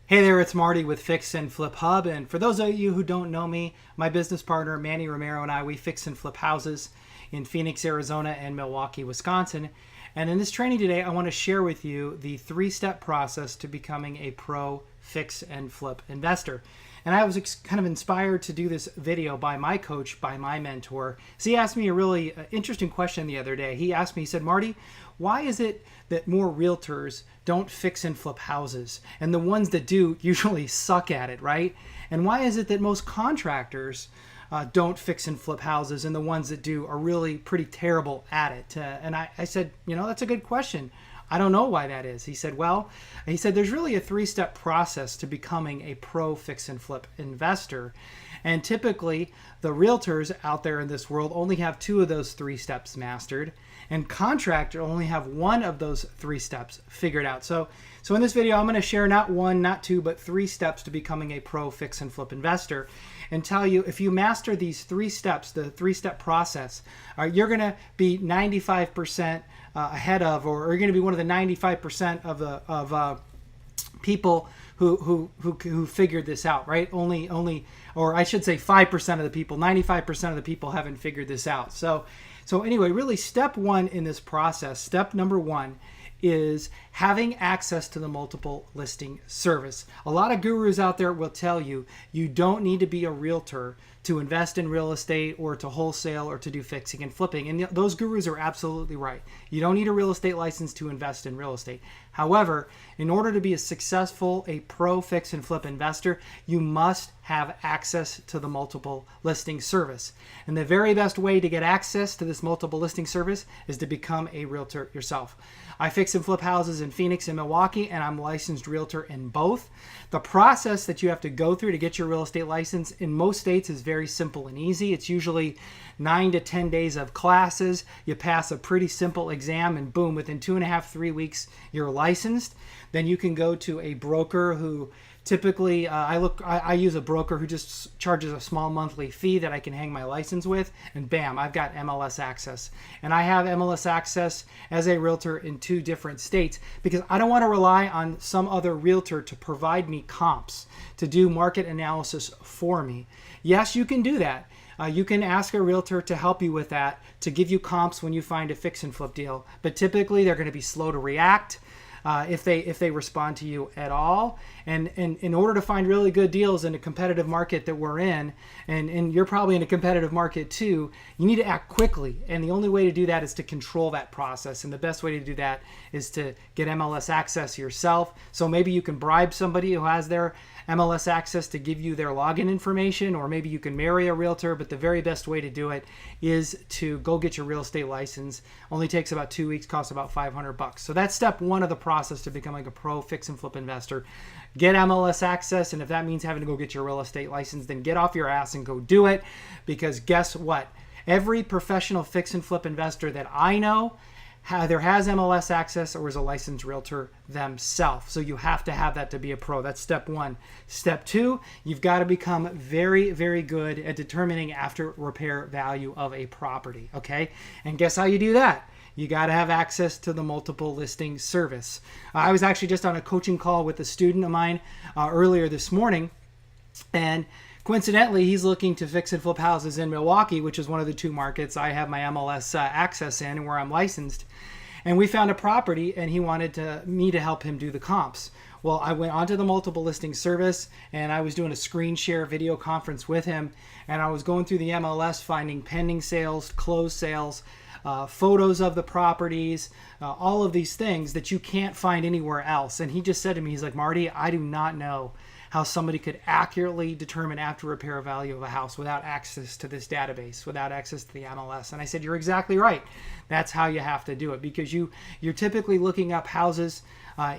Hey there, it's Marty with Fix and Flip Hub. And for those of you who don't know me, my business partner Manny Romero and I, we fix and flip houses in Phoenix, Arizona and Milwaukee, Wisconsin. And in this training today, I want to share with you the three-step process to becoming a pro fix and flip investor. And I was kind of inspired to do this video by my coach, by my mentor. So he asked me a really interesting question the other day. He asked me, he said, Marty, why is it that more realtors don't fix and flip houses? And the ones that do usually suck at it, right? And why is it that most contractors don't fix and flip houses, and the ones that do are really pretty terrible at it? And I said, that's a good question. I don't know why that is. He said, there's really a three-step process to becoming a pro fix and flip investor. And typically, the realtors out there in this world only have two of those three steps mastered, and contractors only have one of those three steps figured out. So in this video, I'm going to share not one, not two, but three steps to becoming a pro fix and flip investor, and tell you if you master these three steps, the three-step process, you're going to be 95% ahead of, or you're going to be one of the 95% of people who figured this out, right? Only, or I should say 5% of the people, 95% of the people haven't figured this out. So anyway, really step one in this process, step number one, is having access to the multiple listing service. A lot of gurus out there will tell you you don't need to be a realtor to invest in real estate or to wholesale or to do fixing and flipping. And those gurus are absolutely right. You don't need a real estate license to invest in real estate. However, in order to be a successful, a pro fix and flip investor, you must have access to the multiple listing service. And the very best way to get access to this multiple listing service is to become a realtor yourself. I fix and flip houses in Phoenix and Milwaukee, and I'm a licensed realtor in both. The process that you have to go through to get your real estate license in most states is very simple and easy. It's usually 9 to 10 days of classes. You pass a pretty simple exam, and boom, within 2.5, 3 weeks, you're licensed. Then you can go to a broker who typically, I use a broker who just charges a small monthly fee that I can hang my license with, and bam, I've got MLS access. And I have MLS access as a realtor in 2 different states because I don't want to rely on some other realtor to provide me comps, to do market analysis for me. Yes, you can do that. You can ask a realtor to help you with that, to give you comps when you find a fix and flip deal, but typically they're going to be slow to react. If they respond to you at all. And in order to find really good deals in a competitive market that we're in, and you're probably in a competitive market too, you need to act quickly. And the only way to do that is to control that process. And the best way to do that is to get MLS access yourself. So maybe you can bribe somebody who has their MLS access to give you their login information, or maybe you can marry a realtor, but the very best way to do it is to go get your real estate license. Only takes about 2 weeks, costs about $500. So that's step one of the process to becoming a pro fix and flip investor. Get MLS access, and if that means having to go get your real estate license, then get off your ass and go do it, because guess what? Every professional fix and flip investor that I know either has MLS access or is a licensed realtor themselves. So you have to have that to be a pro. That's step one. Step two, you've got to become very, very good at determining after repair value of a property, okay? And guess how you do that? You got to have access to the multiple listing service. I was actually just on a coaching call with a student of mine earlier this morning, and coincidentally, he's looking to fix and flip houses in Milwaukee, which is one of the 2 markets I have my MLS access in and where I'm licensed. And we found a property, and he wanted me to help him do the comps. Well, I went onto the multiple listing service, and I was doing a screen share video conference with him, and I was going through the MLS, finding pending sales, closed sales, photos of the properties, all of these things that you can't find anywhere else. And he just said to me, he's like, Marty, I do not know how somebody could accurately determine after repair value of a house without access to this database, without access to the MLS. And I said, you're exactly right. That's how you have to do it, because you're typically looking up houses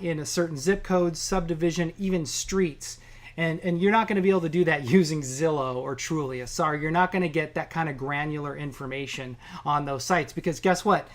in a certain zip code, subdivision, even streets. And you're not going to be able to do that using Zillow or Trulia. Sorry, you're not going to get that kind of granular information on those sites, because guess what?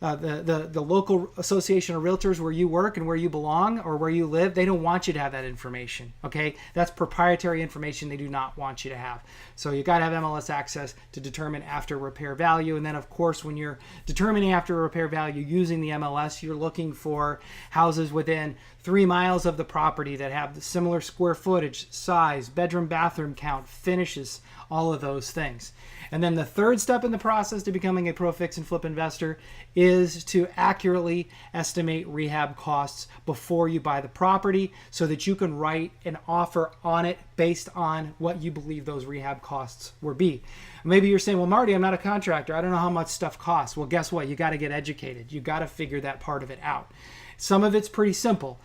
The local association of realtors where you work and where you belong or where you live, they don't want you to have that information. Okay, that's proprietary information they do not want you to have. So you got to have MLS access to determine after repair value. And then of course, when you're determining after repair value using the MLS, you're looking for houses within 3 miles of the property that have the similar square footage, size, bedroom, bathroom count, finishes, all of those things. And then the third step in the process to becoming a pro fix and flip investor is to accurately estimate rehab costs before you buy the property so that you can write an offer on it based on what you believe those rehab costs will be. Maybe you're saying, well, Marty, I'm not a contractor. I don't know how much stuff costs. Well, guess what? You got to get educated. You got to figure that part of it out. Some of it's pretty simple.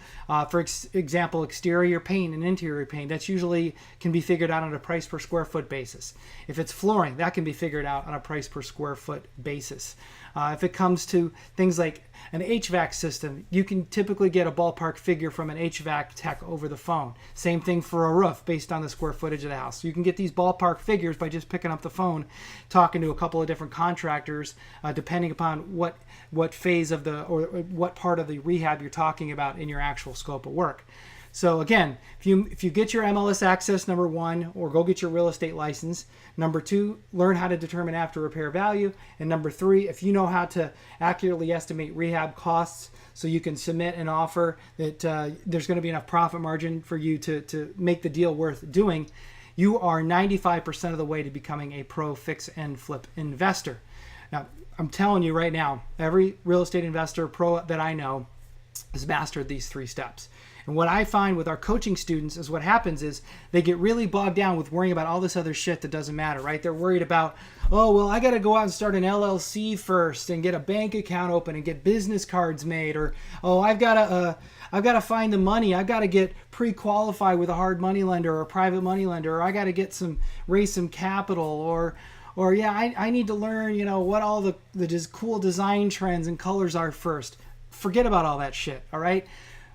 For example, exterior paint and interior paint, that's usually can be figured out on a price per square foot basis. If it's flooring, that can be figured out on a price per square foot basis. If it comes to things like an HVAC system, you can typically get a ballpark figure from an HVAC tech over the phone. Same thing for a roof based on the square footage of the house. You can get these ballpark figures by just picking up the phone, talking to a couple of different contractors, depending upon what phase of the or what part of the rehab you're talking about in your actual scope of work. So again, if you get your MLS access, number one, or go get your real estate license. Number two, learn how to determine after repair value. And number three, if you know how to accurately estimate rehab costs so you can submit an offer that there's going to be enough profit margin for you to make the deal worth doing, you are 95% of the way to becoming a pro fix and flip investor. Now, I'm telling you right now, every real estate investor pro that I know has mastered these 3 steps. And what I find with our coaching students is what happens is they get really bogged down with worrying about all this other shit that doesn't matter, right? They're worried about, oh, well, I got to go out and start an LLC first and get a bank account open and get business cards made. Or, oh, I've got to find the money. I've got to get pre-qualified with a hard money lender or a private money lender. Or I got to get raise some capital. Or yeah, I need to learn, what all the cool design trends and colors are first. Forget about all that shit, all right?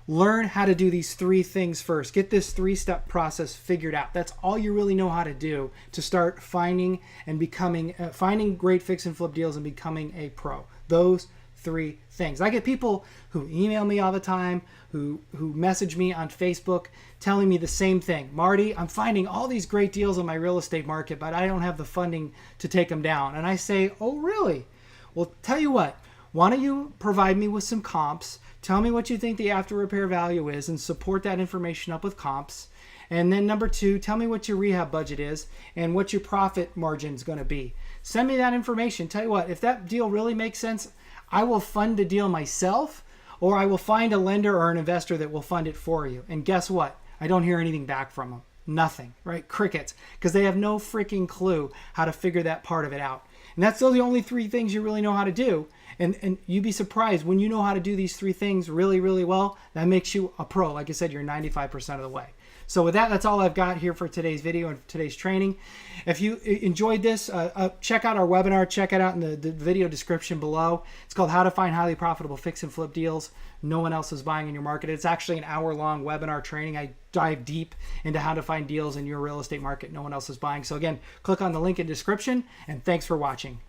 Learn how to do these 3 things first. Get this 3-step process figured out. That's all you really know how to do to start finding and becoming, finding great fix and flip deals and becoming a pro. Those 3 things. I get people who email me all the time, who message me on Facebook telling me the same thing. Marty, I'm finding all these great deals on my real estate market, but I don't have the funding to take them down. And I say, oh, really? Well, tell you what, why don't you provide me with some comps? Tell me what you think the after repair value is and support that information up with comps. And then number 2, tell me what your rehab budget is and what your profit margin is going to be. Send me that information. Tell you what, if that deal really makes sense, I will fund the deal myself, or I will find a lender or an investor that will fund it for you. And guess what? I don't hear anything back from them. Nothing, right? Crickets, because they have no freaking clue how to figure that part of it out. And that's still the only 3 things you really know how to do. And you'd be surprised when you know how to do these 3 things really, really well, that makes you a pro. Like I said, you're 95% of the way. So with that, that's all I've got here for today's video and today's training. If you enjoyed this, check out our webinar. Check it out in the video description below. It's called How to Find Highly Profitable Fix and Flip Deals No One Else is Buying in Your Market. It's actually an hour-long webinar training. I dive deep into how to find deals in your real estate market no one else is buying. So again, click on the link in the description, and thanks for watching.